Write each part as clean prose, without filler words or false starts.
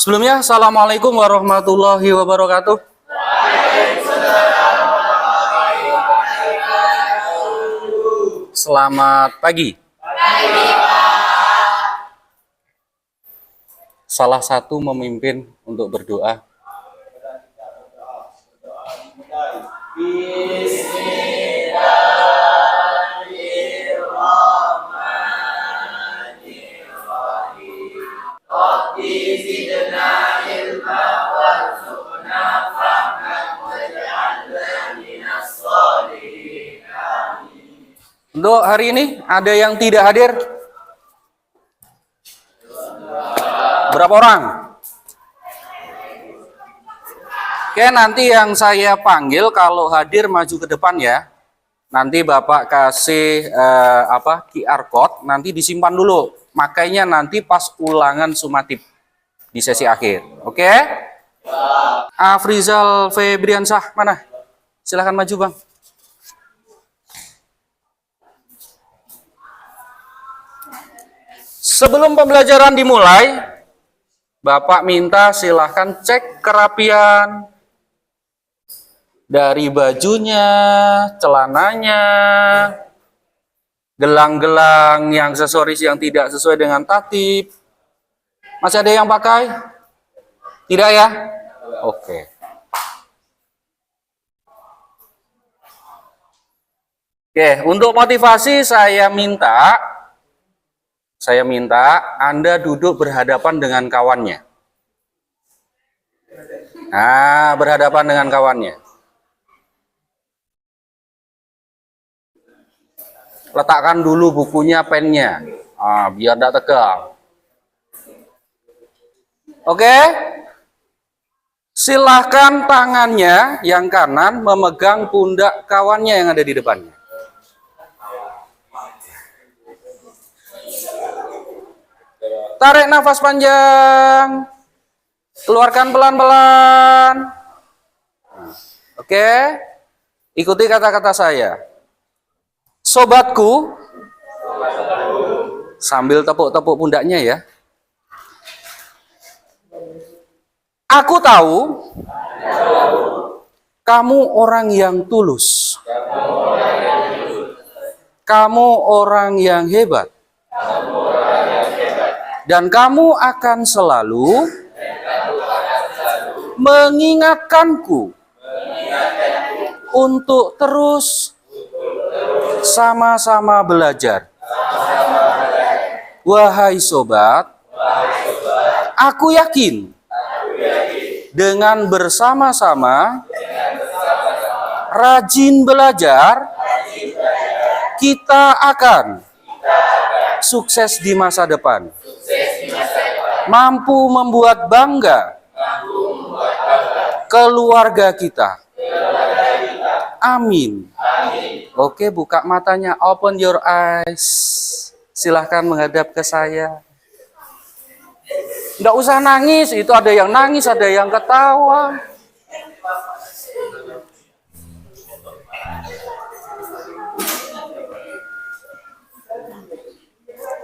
Sebelumnya, Assalamualaikum warahmatullahi wabarakatuh. Selamat pagi. Salah satu memimpin untuk berdoa. Untuk hari ini ada yang tidak hadir? Berapa orang? Oke, nanti yang saya panggil kalau hadir maju ke depan ya. Nanti Bapak kasih QR code, nanti disimpan dulu. Makanya nanti pas ulangan sumatif di sesi akhir. Oke? Afrizal Febriansah mana? Silahkan maju, Bang. Sebelum pembelajaran dimulai, Bapak minta silahkan cek kerapian dari bajunya, celananya, gelang-gelang yang aksesoris yang tidak sesuai dengan tatib. Masih ada yang pakai? Tidak ya? Oke. Oke, untuk motivasi saya minta Anda duduk berhadapan dengan kawannya. Nah, berhadapan dengan kawannya. Letakkan dulu bukunya, pennya. Biar tidak tegang. Oke? Silahkan tangannya yang kanan memegang pundak kawannya yang ada di depannya. Tarik nafas panjang. Keluarkan pelan-pelan. Oke. Ikuti kata-kata saya. Sobatku. Sambil tepuk-tepuk pundaknya ya. Aku tahu kamu orang yang tulus. Kamu orang yang hebat. Dan kamu akan selalu mengingatkanku untuk terus sama-sama belajar. Wahai sobat, aku yakin dengan bersama-sama rajin belajar, kita akan sukses di masa depan. Mampu membuat bangga keluarga kita. Amin. Oke, buka matanya. Open your eyes. Silahkan menghadap ke saya. Nggak usah nangis. Itu ada yang nangis, ada yang ketawa.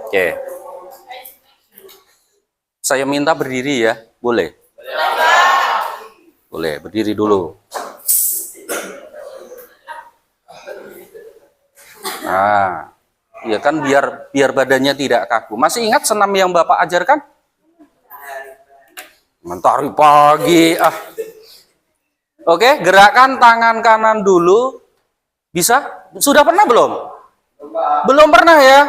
Oke. Saya minta berdiri ya, boleh? Boleh, berdiri dulu. Nah, ya kan biar badannya tidak kaku. Masih ingat senam yang Bapak ajarkan? Mentari pagi. Oke, gerakan tangan kanan dulu. Bisa? Sudah pernah belum? Belum pernah ya?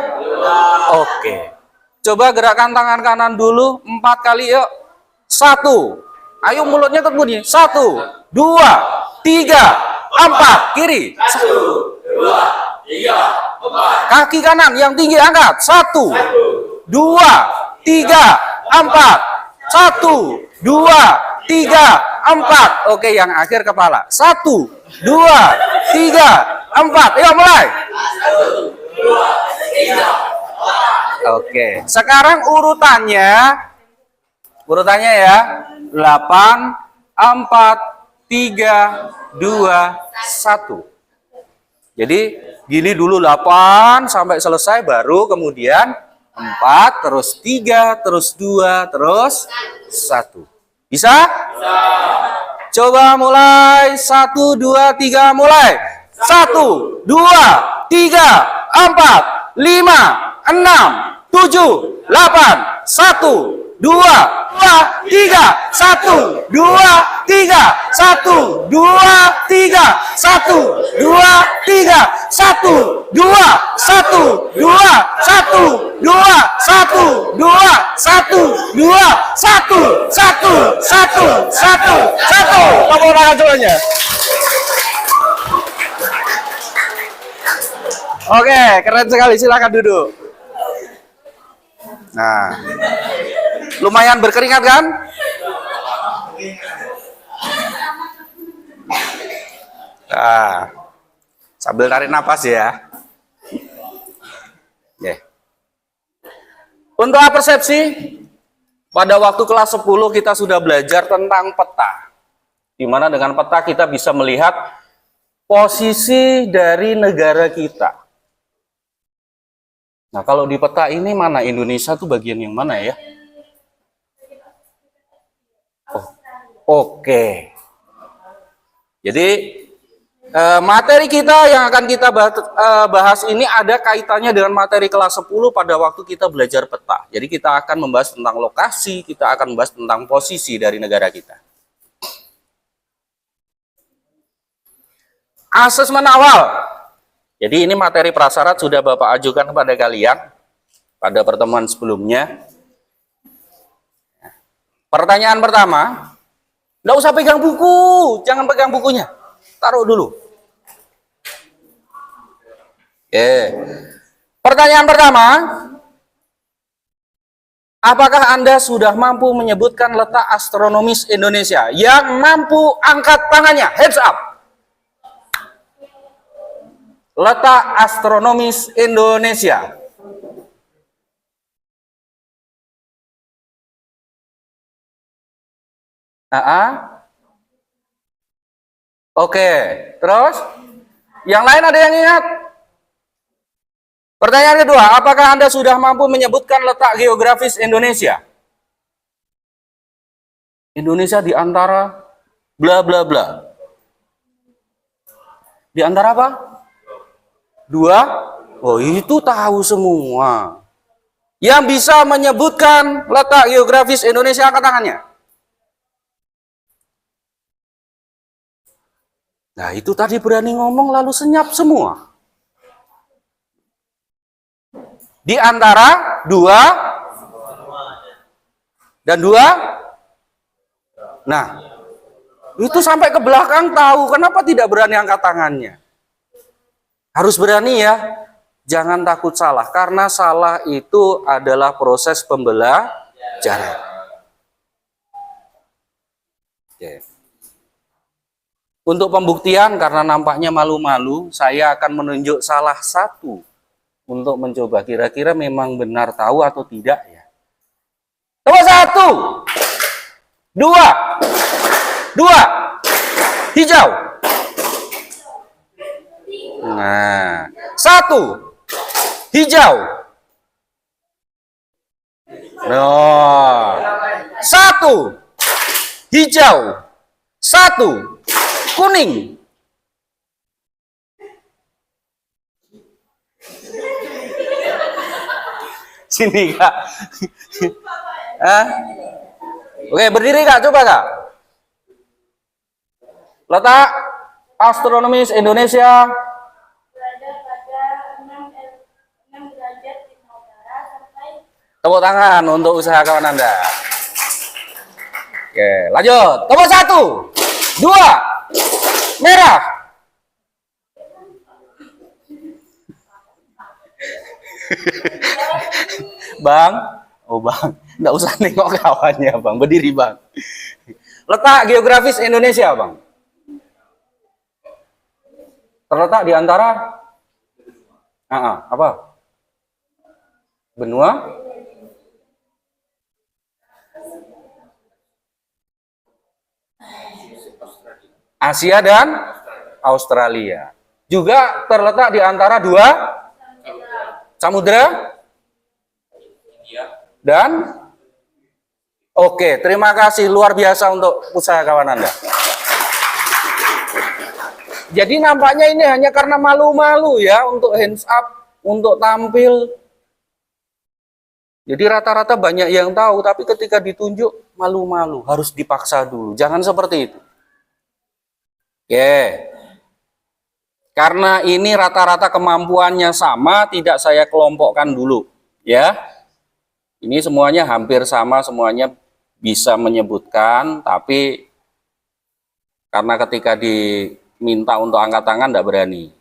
Oke. Coba gerakan tangan kanan dulu 4 kali yuk. 1. Ayo mulutnya terbunyi. 1, 2, 3, 4. Kiri. 1, 2, 3, 4. Kaki kanan yang tinggi angkat. 1, 2, 3, 4. 1, 2, 3, 4. Oke, yang akhir kepala. 1, 2, 3, 4. Ayo mulai. 1, 2, 3, 4. Oke, sekarang urutannya ya 8, 4, 3, 2, 1. Jadi gini dulu 8 sampai selesai, baru kemudian 4, terus 3, terus 2, terus 1. Bisa? Coba mulai. 1, 2, 3, mulai. 1, 2, 3, 4, 5, 6, 7, 8, 1, 2, 3, 1, 2, 3, 1, 2, 3, 1, 2, 3, 1, 2, 1, 2, 1, 2, 1, 2, 1, 2, 1, 1, 1, 1, 1. Tepuk tangan semuanya. Oke, keren sekali. Silakan duduk. Nah, lumayan berkeringat kan? Nah, sambil tarik napas ya. Untuk persepsi, pada waktu kelas 10 kita sudah belajar tentang peta. Di mana dengan peta kita bisa melihat posisi dari negara kita. Nah, kalau di peta ini mana Indonesia tuh bagian yang mana ya? Oh, oke. Jadi materi kita yang akan kita bahas ini ada kaitannya dengan materi kelas 10 pada waktu kita belajar peta. Jadi kita akan membahas tentang lokasi, kita akan membahas tentang posisi dari negara kita. Asesmen awal. Jadi ini materi prasyarat sudah Bapak ajukan kepada kalian pada pertemuan sebelumnya. Pertanyaan pertama, nggak usah pegang buku, jangan pegang bukunya, taruh dulu. Oke. Pertanyaan pertama, apakah Anda sudah mampu menyebutkan letak astronomis Indonesia? Yang mampu angkat tangannya, hands up. Letak astronomis Indonesia. Oke, terus yang lain ada yang ingat? Pertanyaan kedua, apakah Anda sudah mampu menyebutkan letak geografis Indonesia? Indonesia di antara bla bla bla. Di antara apa? 2. Oh, itu tahu semua. Yang bisa menyebutkan letak geografis Indonesia, angkat tangannya. Nah, itu tadi berani ngomong lalu senyap semua. Di antara 2 dan 2. Nah, itu sampai ke belakang tahu. Kenapa tidak berani angkat tangannya? Harus berani ya, jangan takut salah, karena salah itu adalah proses pembelajaran. Oke. Untuk pembuktian, karena nampaknya malu-malu, saya akan menunjuk salah satu untuk mencoba kira-kira memang benar tahu atau tidak ya. Coba 1, 2, hijau. Nah, 1, hijau. Nah, 1, hijau. 1, kuning. Sini Kak. Oke, berdiri Kak, coba Kak. Letak astronomis Indonesia tepuk tangan untuk usaha kawan Anda. Oke, lanjut. Nomor 1, 2, merah. Bang, oh Bang, nggak usah nengok kawannya Bang, berdiri Bang. Letak geografis Indonesia Bang. Terletak di antara apa? Benua Asia dan Australia. Juga terletak di antara 2 samudera dan oke, terima kasih luar biasa untuk usaha kawan Anda. Jadi nampaknya ini hanya karena malu-malu ya untuk hands up, untuk tampil. Jadi rata-rata banyak yang tahu, tapi ketika ditunjuk malu-malu, harus dipaksa dulu. Jangan seperti itu. Oke. Karena ini rata-rata kemampuannya sama, tidak saya kelompokkan dulu, ya. Ini semuanya hampir sama, semuanya bisa menyebutkan, tapi karena ketika diminta untuk angkat tangan tidak berani.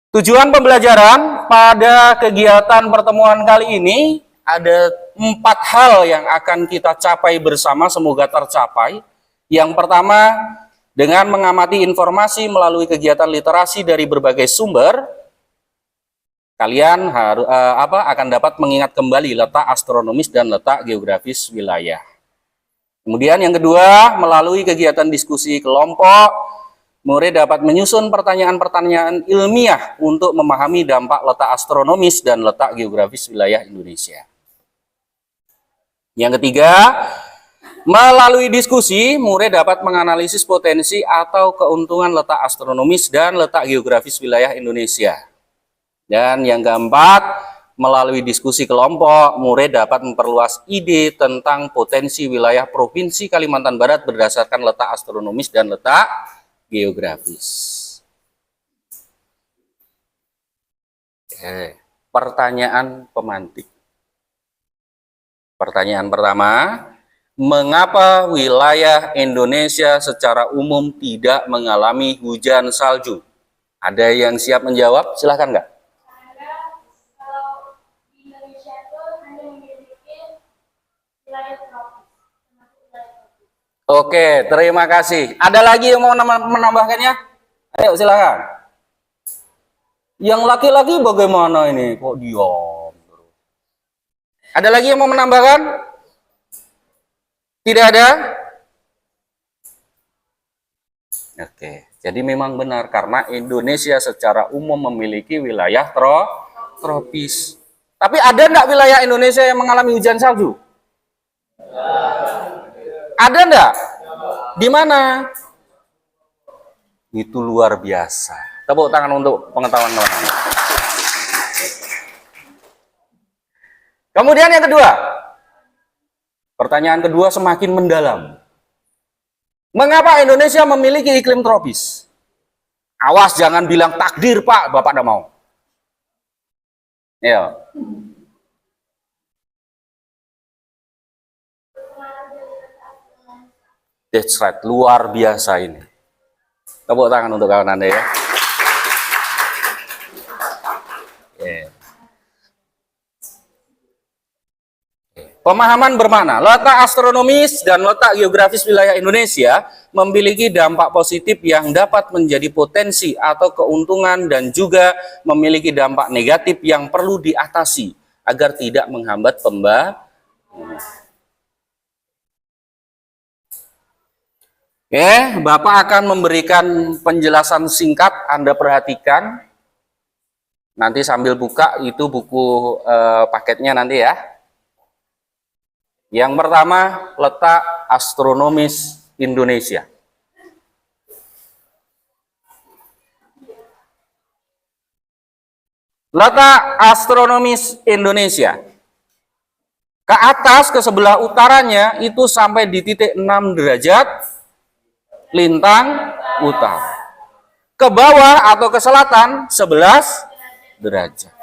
Tujuan pembelajaran pada kegiatan pertemuan kali ini ada 4 hal yang akan kita capai bersama, semoga tercapai. Yang pertama, dengan mengamati informasi melalui kegiatan literasi dari berbagai sumber, kalian akan dapat mengingat kembali letak astronomis dan letak geografis wilayah. Kemudian yang kedua, melalui kegiatan diskusi kelompok, murid dapat menyusun pertanyaan-pertanyaan ilmiah untuk memahami dampak letak astronomis dan letak geografis wilayah Indonesia. Yang ketiga, melalui diskusi, murid dapat menganalisis potensi atau keuntungan letak astronomis dan letak geografis wilayah Indonesia. Dan yang keempat, melalui diskusi kelompok, murid dapat memperluas ide tentang potensi wilayah Provinsi Kalimantan Barat berdasarkan letak astronomis dan letak geografis. Pertanyaan pemantik. Pertanyaan pertama, mengapa wilayah Indonesia secara umum tidak mengalami hujan salju? Ada yang siap menjawab? Silahkan nggak? Oke, terima kasih. Ada lagi yang mau menambahkannya? Ayo silakan. Yang laki-laki bagaimana ini? Kok diam? Ada lagi yang mau menambahkan? Tidak ada? Oke, jadi memang benar karena Indonesia secara umum memiliki wilayah tropis. Tapi ada enggak wilayah Indonesia yang mengalami hujan salju? Ada enggak? Di mana? Itu luar biasa. Tepuk tangan untuk pengetahuan teman-teman. Kemudian yang kedua. Pertanyaan kedua semakin mendalam. Mengapa Indonesia memiliki iklim tropis? Awas jangan bilang takdir Pak, Bapak tidak mau. Ya. That's right, luar biasa ini. Tepuk tangan untuk kawan Anda ya. Pemahaman bermakna, letak astronomis dan letak geografis wilayah Indonesia memiliki dampak positif yang dapat menjadi potensi atau keuntungan dan juga memiliki dampak negatif yang perlu diatasi agar tidak menghambat pembangunan. Oke, Bapak akan memberikan penjelasan singkat, Anda perhatikan. Nanti sambil buka itu buku paketnya nanti ya. Yang pertama, letak astronomis Indonesia. Letak astronomis Indonesia. Ke atas, ke sebelah utaranya, itu sampai di titik 6 derajat lintang utara. Ke bawah atau ke selatan, 11 derajat.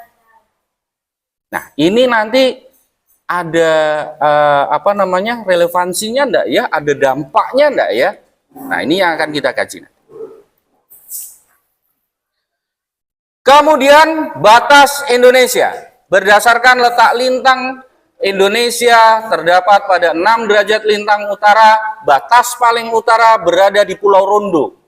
Nah, ini nanti ada relevansinya enggak ya, ada dampaknya enggak ya. Nah, ini yang akan kita kaji. Kemudian batas Indonesia berdasarkan letak lintang Indonesia terdapat pada 6 derajat lintang utara, batas paling utara berada di Pulau Rondo.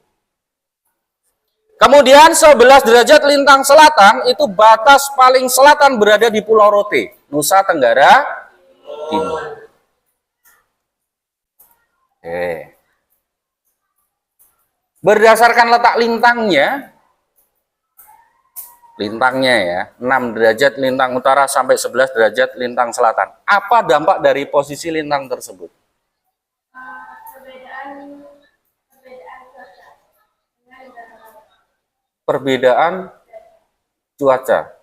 Kemudian 11 derajat lintang selatan itu batas paling selatan berada di Pulau Rote, Nusa Tenggara Timur. Berdasarkan letak lintangnya, lintangnya ya, 6 derajat lintang utara sampai 11 derajat lintang selatan. Apa dampak dari posisi lintang tersebut? Perbedaan cuaca.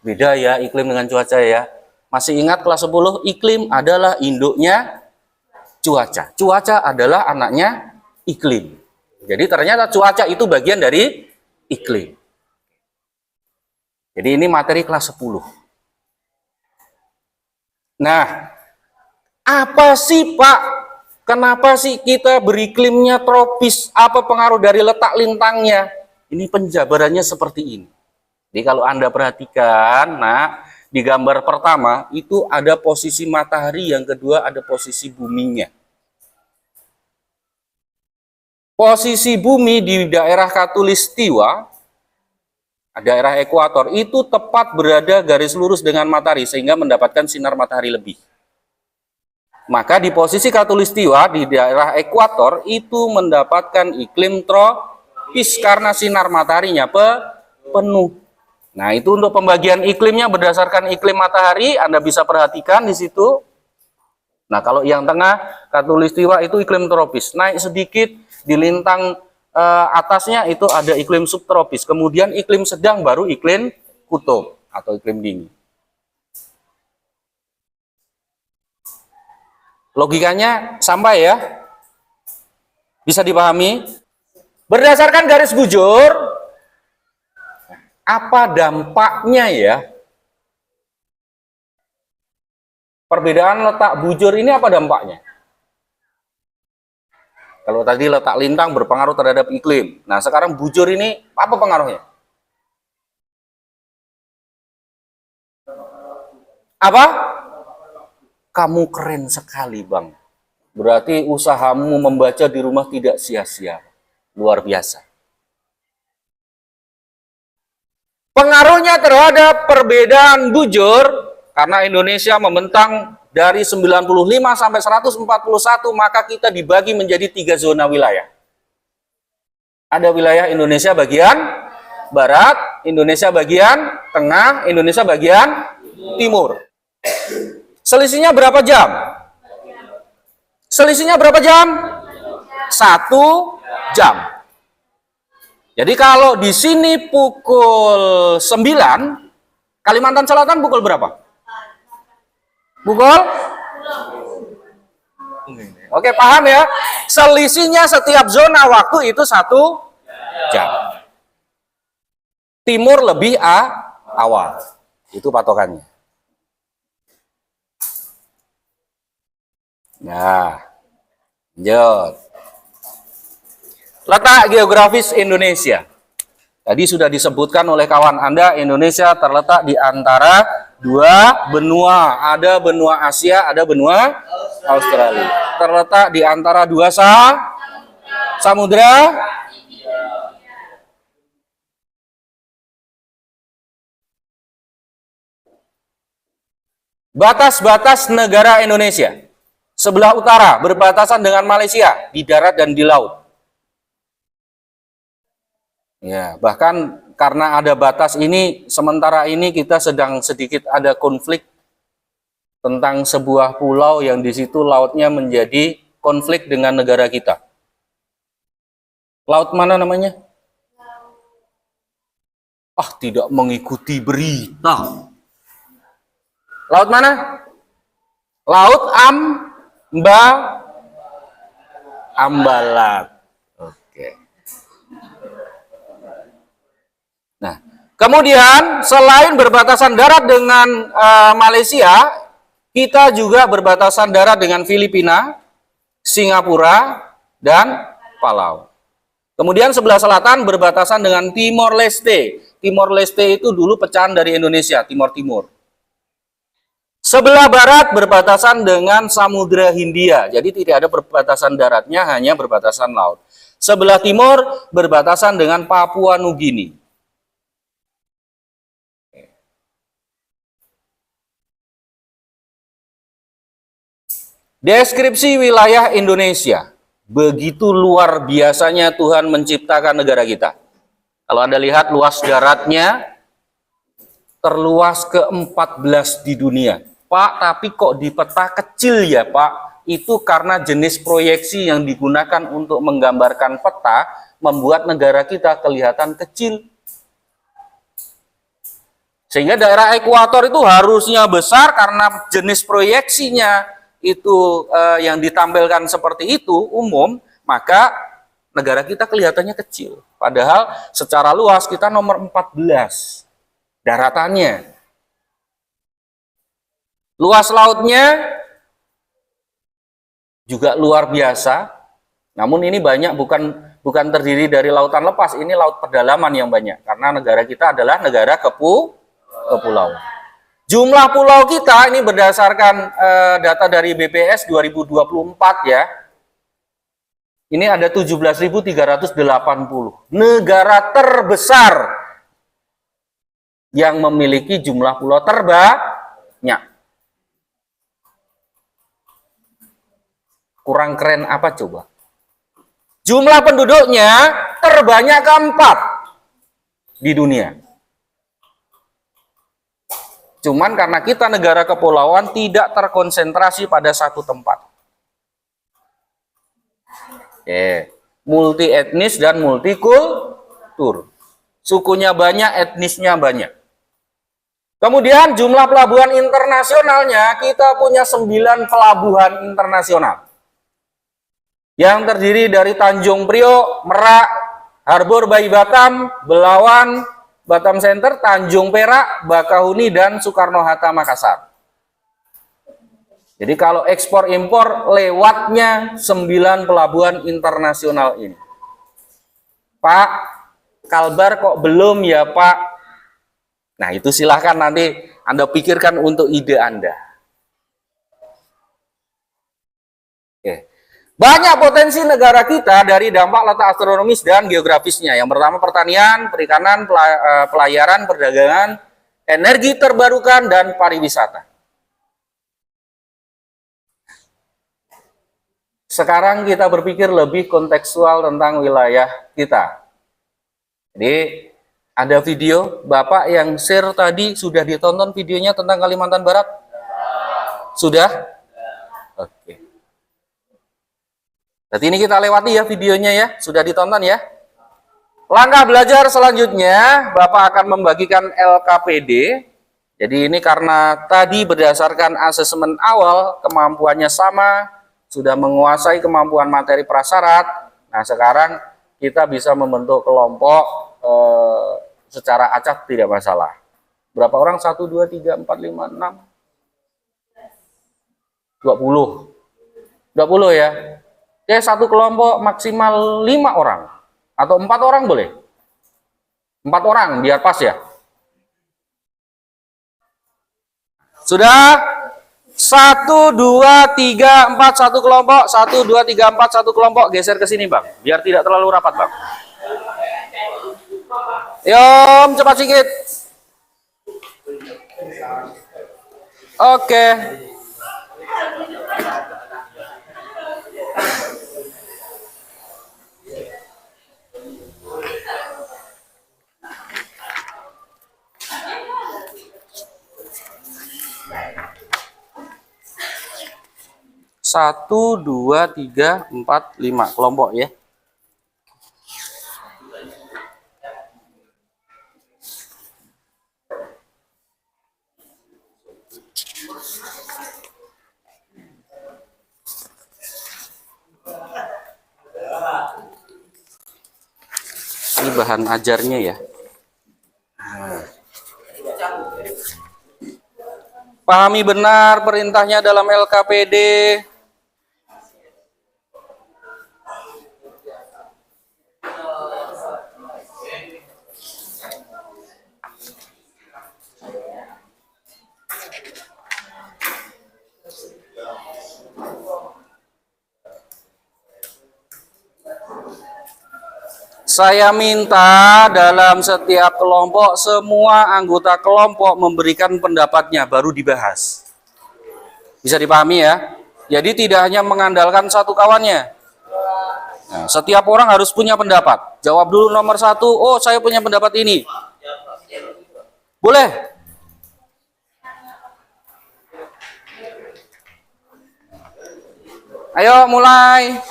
Beda ya iklim dengan cuaca ya. Masih ingat kelas 10, iklim adalah induknya cuaca. Cuaca adalah anaknya iklim. Jadi ternyata cuaca itu bagian dari iklim. Jadi ini materi kelas 10. Nah, apa sih Pak? Kenapa sih kita beriklimnya tropis? Apa pengaruh dari letak lintangnya? Ini penjabarannya seperti ini. Jadi kalau Anda perhatikan, nah di gambar pertama itu ada posisi matahari, yang kedua ada posisi buminya. Posisi bumi di daerah Khatulistiwa, daerah ekuator, itu tepat berada garis lurus dengan matahari sehingga mendapatkan sinar matahari lebih. Maka di posisi Khatulistiwa di daerah ekuator itu mendapatkan iklim tropis karena sinar mataharinya penuh. Nah, itu untuk pembagian iklimnya berdasarkan iklim matahari, Anda bisa perhatikan di situ. Nah, kalau yang tengah Khatulistiwa itu iklim tropis. Naik sedikit di lintang atasnya itu ada iklim subtropis. Kemudian iklim sedang baru iklim kutub atau iklim dingin. Logikanya sampai ya? Bisa dipahami? Berdasarkan garis bujur, apa dampaknya ya? Perbedaan letak bujur ini apa dampaknya? Kalau tadi letak lintang berpengaruh terhadap iklim. Nah, sekarang bujur ini apa pengaruhnya? Apa? Kamu keren sekali, Bang. Berarti usahamu membaca di rumah tidak sia-sia. Luar biasa. Pengaruhnya terhadap perbedaan bujur, karena Indonesia membentang dari 95 sampai 141, maka kita dibagi menjadi 3 zona wilayah. Ada wilayah Indonesia bagian barat, Indonesia bagian tengah, Indonesia bagian timur. Selisihnya berapa jam? Selisihnya berapa jam? 1 jam. Jadi kalau di sini pukul 9, Kalimantan Selatan pukul berapa? Pukul? Oke, paham ya? Selisihnya setiap zona waktu itu 1 jam. Timur lebih awal. Itu patokannya. Nah, lanjut. Letak geografis Indonesia. Tadi sudah disebutkan oleh kawan Anda, Indonesia terletak di antara 2 benua. Ada benua Asia, ada benua Australia. Terletak di antara 2 samudra. Batas-batas negara Indonesia. Sebelah utara berbatasan dengan Malaysia di darat dan di laut. Ya, bahkan karena ada batas ini, sementara ini kita sedang sedikit ada konflik tentang sebuah pulau yang di situ lautnya menjadi konflik dengan negara kita. Laut mana namanya? Ah, tidak mengikuti berita. Laut mana? Laut Ambalat. Oke. Nah, kemudian selain berbatasan darat dengan Malaysia, kita juga berbatasan darat dengan Filipina, Singapura, dan Palau. Kemudian sebelah selatan berbatasan dengan Timor Leste. Timor Leste itu dulu pecahan dari Indonesia, Timur-Timur. Sebelah barat berbatasan dengan Samudra Hindia. Jadi tidak ada perbatasan daratnya, hanya berbatasan laut. Sebelah timur berbatasan dengan Papua Nugini. Deskripsi wilayah Indonesia. Begitu luar biasanya Tuhan menciptakan negara kita. Kalau Anda lihat luas daratnya terluas ke-14 di dunia. Pak, tapi kok di peta kecil ya Pak? Itu karena jenis proyeksi yang digunakan untuk menggambarkan peta membuat negara kita kelihatan kecil. Sehingga daerah ekuator itu harusnya besar karena jenis proyeksinya itu yang ditampilkan seperti itu umum, maka negara kita kelihatannya kecil. Padahal secara luas kita nomor 14 daratannya. Luas lautnya juga luar biasa. Namun ini banyak bukan terdiri dari lautan lepas, ini laut pedalaman yang banyak karena negara kita adalah negara kepulauan. Jumlah pulau kita ini berdasarkan data dari BPS 2024 ya. Ini ada 17.380. Negara terbesar yang memiliki jumlah pulau terbanyak. Kurang keren apa coba? Jumlah penduduknya terbanyak keempat di dunia. Cuman karena kita negara kepulauan tidak terkonsentrasi pada satu tempat. Multi etnis dan multikultur. Sukunya banyak, etnisnya banyak. Kemudian jumlah pelabuhan internasionalnya, kita punya 9 pelabuhan internasional. Yang terdiri dari Tanjung Priok, Merak, Harbor Bayi Batam, Belawan, Batam Center, Tanjung Perak, Bakahuni, dan Soekarno-Hatta Makassar. Jadi kalau ekspor impor lewatnya 9 pelabuhan internasional ini. Pak, Kalbar kok belum ya Pak? Nah itu silahkan nanti Anda pikirkan untuk ide Anda. Oke. Banyak potensi negara kita dari dampak letak astronomis dan geografisnya. Yang pertama pertanian, perikanan, pelayaran, perdagangan, energi terbarukan, dan pariwisata. Sekarang kita berpikir lebih kontekstual tentang wilayah kita. Jadi ada video, Bapak yang share tadi sudah ditonton videonya tentang Kalimantan Barat? Sudah? Oke. Berarti ini kita lewati ya videonya ya, sudah ditonton ya. Langkah belajar selanjutnya, Bapak akan membagikan LKPD. Jadi ini karena tadi berdasarkan asesmen awal, kemampuannya sama, sudah menguasai kemampuan materi prasyarat. Nah sekarang kita bisa membentuk kelompok secara acak tidak masalah. Berapa orang? 1, 2, 3, 4, 5, 6, 20. 20 ya. Oke, satu kelompok maksimal 5 orang. Atau 4 orang boleh? 4 orang, biar pas ya. Sudah? 1, 2, 3, 4, satu kelompok. 1, 2, 3, 4, satu kelompok. Geser ke sini Bang, biar tidak terlalu rapat Bang. Yom, cepat sedikit. Oke. Satu, 2, 3, 4, 5 kelompok ya. Ini bahan ajarnya ya. Pahami benar perintahnya dalam LKPD. Saya minta dalam setiap kelompok, semua anggota kelompok memberikan pendapatnya, baru dibahas. Bisa dipahami ya? Jadi tidak hanya mengandalkan satu kawannya. Nah, setiap orang harus punya pendapat. Jawab dulu nomor 1. Oh, saya punya pendapat ini. Boleh? Ayo mulai.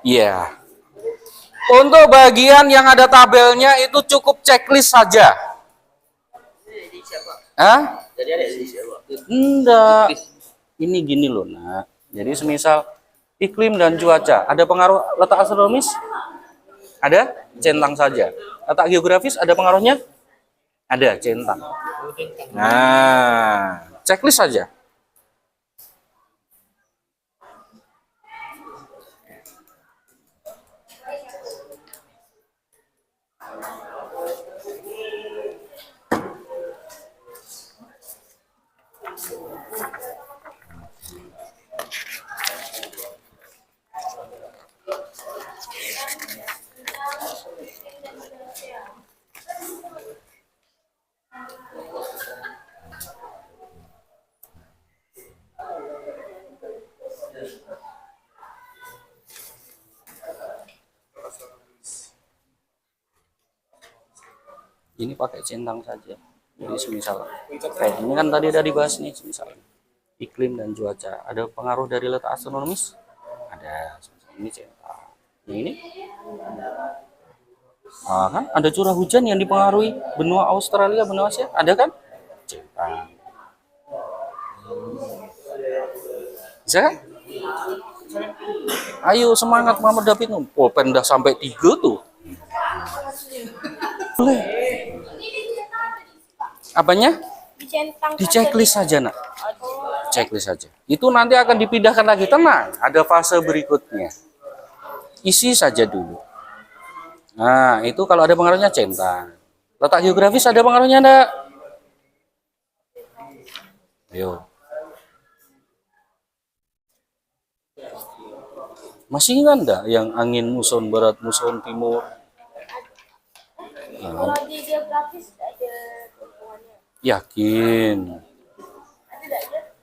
Iya. Untuk bagian yang ada tabelnya itu cukup checklist saja. Hah? Enggak. Ini gini loh, Nak. Jadi semisal iklim dan cuaca, ada pengaruh letak astronomis? Ada? Centang saja. Letak geografis ada pengaruhnya? Ada, centang. Nah, checklist saja. Ini pakai centang saja. Jadi semisal kayak ini kan tadi udah dibahas nih, semisal iklim dan cuaca ada pengaruh dari letak astronomis? Ada. Ini centang. Yang ini? Kan ada curah hujan yang dipengaruhi benua Australia, benua Asia, ada kan? Centang. Bisa kan? Ayo semangat Muhammad David. Oh, pendah sampai 3 tuh. Boleh. Apanya? Di checklist saja, Nak. Checklist saja. Itu nanti akan dipindahkan lagi. Tenang, ada fase berikutnya. Isi saja dulu. Nah, itu kalau ada pengaruhnya centang. Letak geografis ada pengaruhnya enggak? Ayo. Masih ingat enggak yang angin muson barat, muson timur? Kalau di geografis ada hubungannya. Yakin.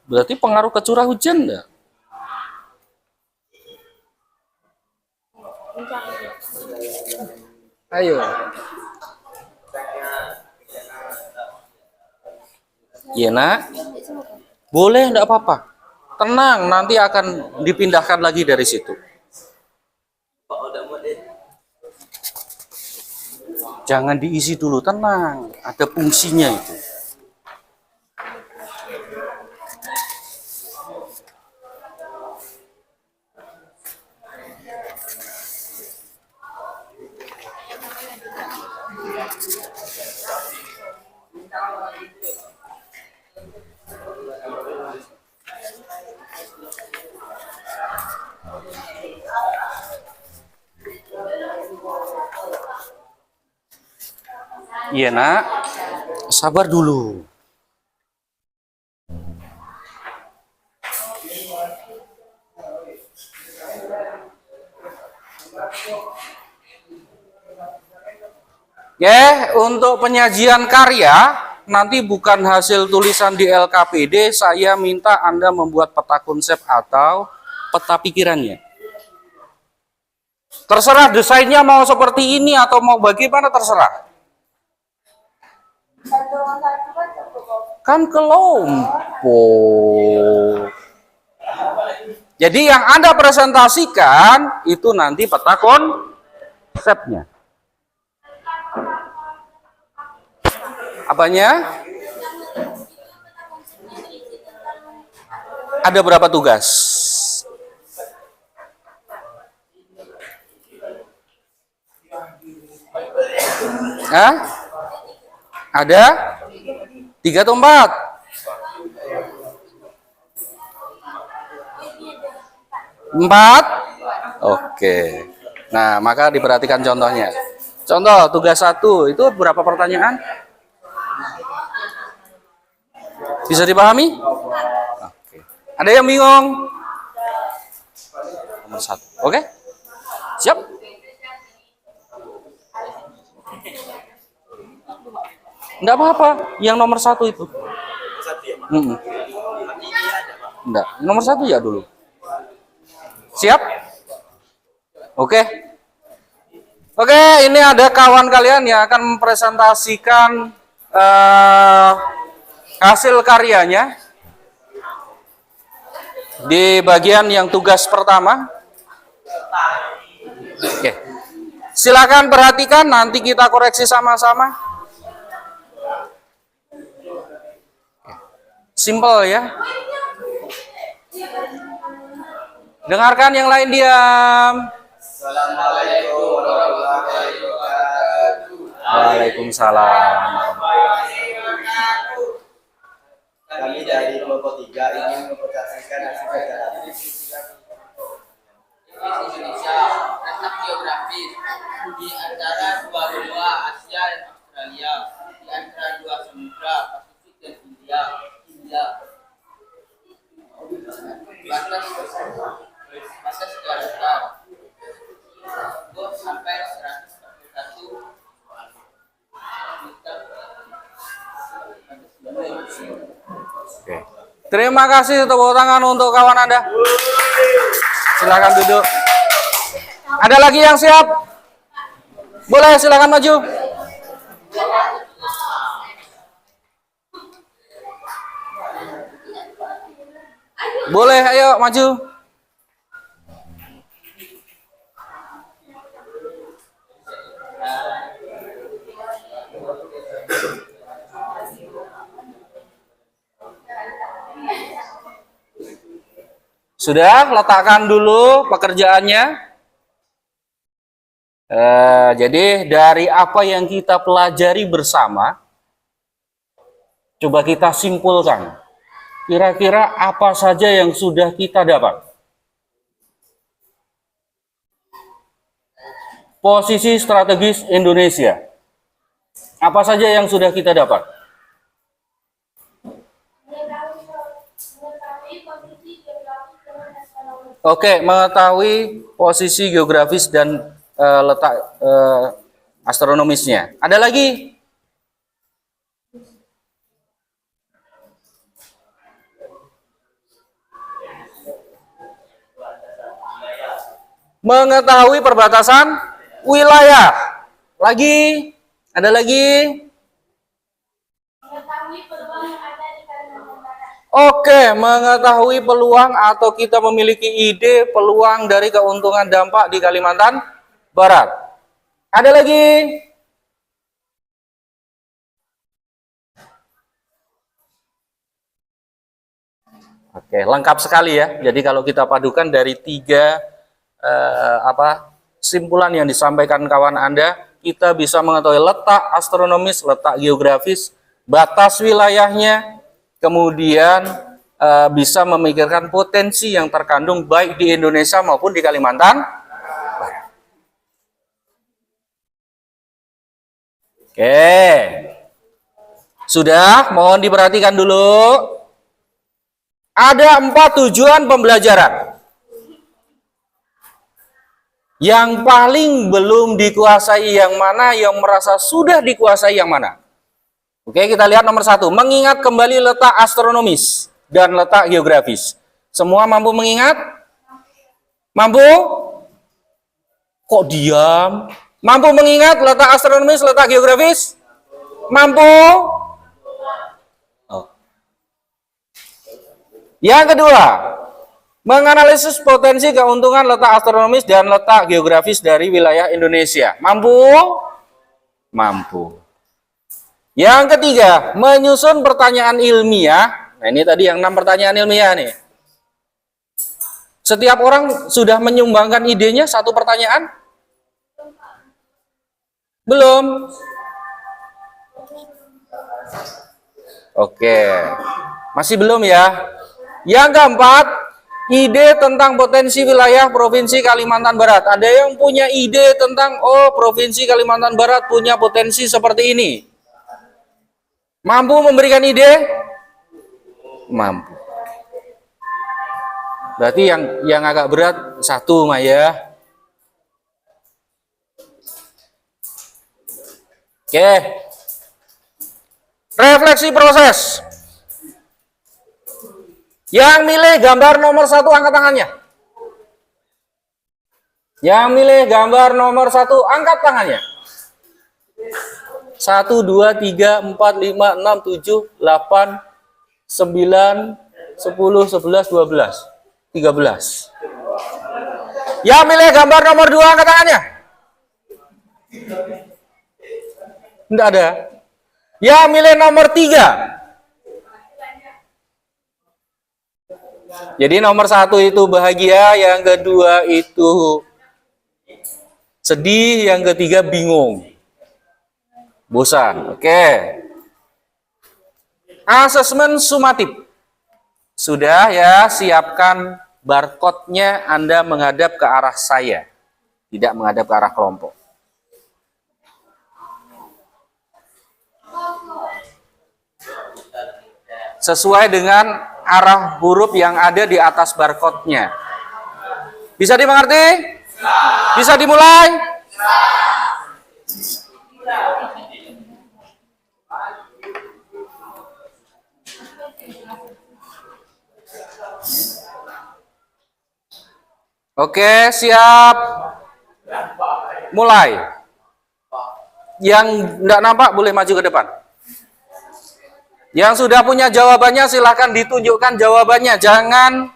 Berarti pengaruh ke curah hujan enggak? Ayo. Iya, Nak. Boleh, enggak apa-apa. Tenang, nanti akan dipindahkan lagi dari situ. Jangan diisi dulu, tenang. Ada fungsinya itu. Iya, Nak. Sabar dulu. Ya, untuk penyajian karya nanti bukan hasil tulisan di LKPD, saya minta Anda membuat peta konsep atau peta pikirannya. Terserah desainnya mau seperti ini atau mau bagaimana, terserah. Kan kelompok. Jadi yang Anda presentasikan itu nanti peta konsepnya. Apanya? Ada berapa tugas? Hah? Ada? 3 atau 4? Empat? Oke. Nah, maka diperhatikan contohnya. Contoh tugas 1 itu berapa pertanyaan? Bisa dipahami? Oke. Ada yang bingung? Nomor 1. Oke? Siap? Enggak apa-apa, yang nomor 1 itu. Mm-mm. Enggak, nomor 1 ya dulu. Siap? Oke. Oke, ini ada kawan kalian yang akan mempresentasikan hasil karyanya di bagian yang tugas pertama. Oke. Silakan perhatikan, nanti kita koreksi sama-sama. Simple ya. Dengarkan, yang lain diam. Assalamualaikum warahmatullahi wabarakatuh. Waalaikumsalam. Kami dari kelompok 3 ingin mempresentasikan hasil kajian Indonesia letak geografis di antara dua benua Asia dan Australia, di antara dua samudra Pasifik dan India. Batas daratan sampai 141 Oke. Terima kasih, tepuk tangan untuk kawan Anda. Silakan duduk. Ada lagi yang siap? Boleh, silakan maju. Boleh, ayo maju. Sudah, letakkan dulu pekerjaannya. Jadi dari apa yang kita pelajari bersama, coba kita simpulkan. Kira-kira apa saja yang sudah kita dapat? Posisi strategis Indonesia. Apa saja yang sudah kita dapat? Oke, mengetahui posisi geografis dan letak astronomisnya. Ada lagi? Mengetahui perbatasan wilayah. Lagi? Ada lagi? Oke, mengetahui peluang atau kita memiliki ide peluang dari keuntungan dampak di Kalimantan Barat. Ada lagi? Oke, lengkap sekali ya. Jadi kalau kita padukan dari 3 simpulan yang disampaikan kawan Anda, kita bisa mengetahui letak astronomis, letak geografis, batas wilayahnya, kemudian bisa memikirkan potensi yang terkandung baik di Indonesia maupun di Kalimantan Barat. Oke, sudah, mohon diperhatikan dulu. Ada 4 tujuan pembelajaran. Yang paling belum dikuasai yang mana, yang merasa sudah dikuasai yang mana? Oke, kita lihat nomor 1. Mengingat kembali letak astronomis dan letak geografis. Semua mampu mengingat? Mampu? Kok diam? Mampu mengingat letak astronomis, letak geografis? Mampu? Oh. Yang kedua, menganalisis potensi keuntungan letak astronomis dan letak geografis dari wilayah Indonesia. Mampu? Mampu. Yang ketiga, menyusun pertanyaan ilmiah. Nah, ini tadi yang 6 pertanyaan ilmiah nih. Setiap orang sudah menyumbangkan idenya 1 pertanyaan? Belum? Oke. Masih belum ya? Yang keempat, ide tentang potensi wilayah Provinsi Kalimantan Barat. Ada yang punya ide tentang, oh, Provinsi Kalimantan Barat punya potensi seperti ini. Mampu memberikan ide? Mampu. Berarti yang agak berat 1, Maya. Oke. Refleksi proses. Yang milih gambar nomor 1 angkat tangannya. Yang milih gambar nomor 1 angkat tangannya. 1, 2, 3, 4, 5, 6, 7, 8, 9, 10, 11, 12, 13. Yang milih gambar nomor 2 angkat tangannya. Tidak ada. Yang milih nomor 3. Jadi nomor 1 itu bahagia, yang kedua itu sedih, yang ketiga bingung. Bosan. Oke. Asesmen sumatif. Sudah ya, siapkan barcode-nya, Anda menghadap ke arah saya. Tidak menghadap ke arah kelompok. Sesuai dengan arah huruf yang ada di atas barcode-nya. Bisa dimengerti? Bisa dimulai? Oke, siap. Mulai. Yang tidak nampak boleh maju ke depan. Yang sudah punya jawabannya silahkan ditunjukkan jawabannya. Jangan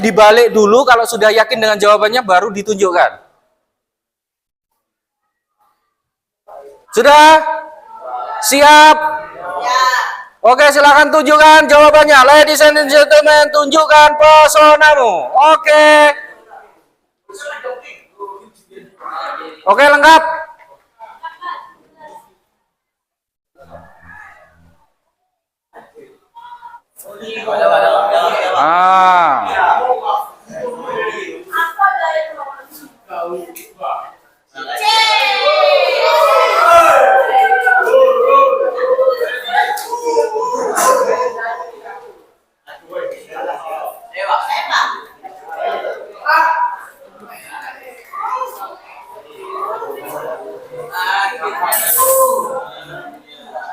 dibalik dulu. Kalau sudah yakin dengan jawabannya baru ditunjukkan. Sudah? Siap? Oke, silahkan tunjukkan jawabannya. Ladies and gentlemen, tunjukkan pesonamu. Oke. Oke, lengkap.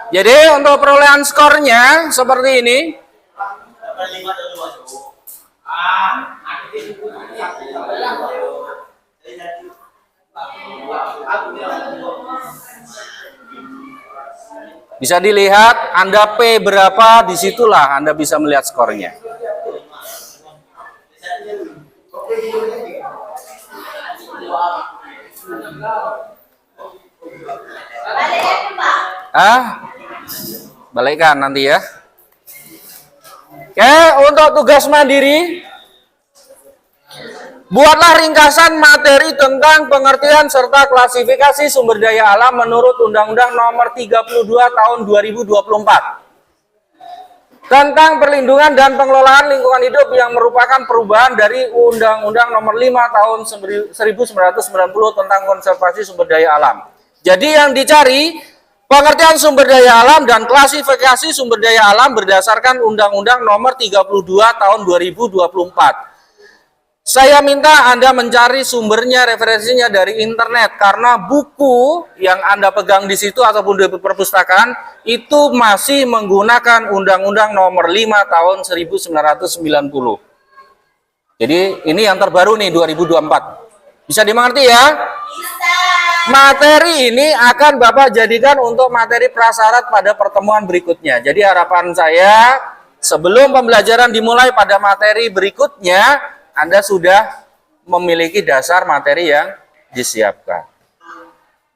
Jadi untuk perolehan skornya seperti ini. Bisa dilihat Anda P berapa, disitulah Anda bisa melihat skornya. Balikkan nanti ya. Oke, untuk tugas mandiri, buatlah ringkasan materi tentang pengertian serta klasifikasi sumber daya alam menurut Undang-Undang Nomor 32 Tahun 2024 tentang perlindungan dan pengelolaan lingkungan hidup yang merupakan perubahan dari Undang-Undang Nomor 5 Tahun 1990 tentang konservasi sumber daya alam. Jadi yang dicari pengertian sumber daya alam dan klasifikasi sumber daya alam berdasarkan Undang-Undang Nomor 32 Tahun 2024. Saya minta Anda mencari sumbernya, referensinya dari internet, karena buku yang Anda pegang di situ ataupun di perpustakaan itu masih menggunakan Undang-Undang Nomor 5 Tahun 1990. Jadi ini yang terbaru nih 2024. Bisa dimengerti ya? Bisa. Materi ini akan Bapak jadikan untuk materi prasyarat pada pertemuan berikutnya. Jadi harapan saya sebelum pembelajaran dimulai pada materi berikutnya, Anda sudah memiliki dasar materi yang disiapkan.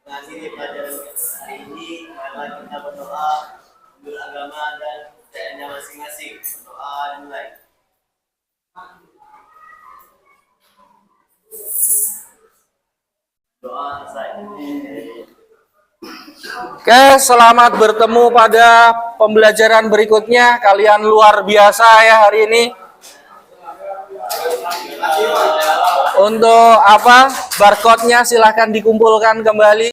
Mengakhiri pelajaran hari ini, mari kita berdoa untuk agama dan kepercayaannya masing-masing. Berdoa dimulai. Doa selesai. Oke, selamat bertemu pada pembelajaran berikutnya. Kalian luar biasa ya hari ini. Untuk barcode-nya silahkan dikumpulkan kembali.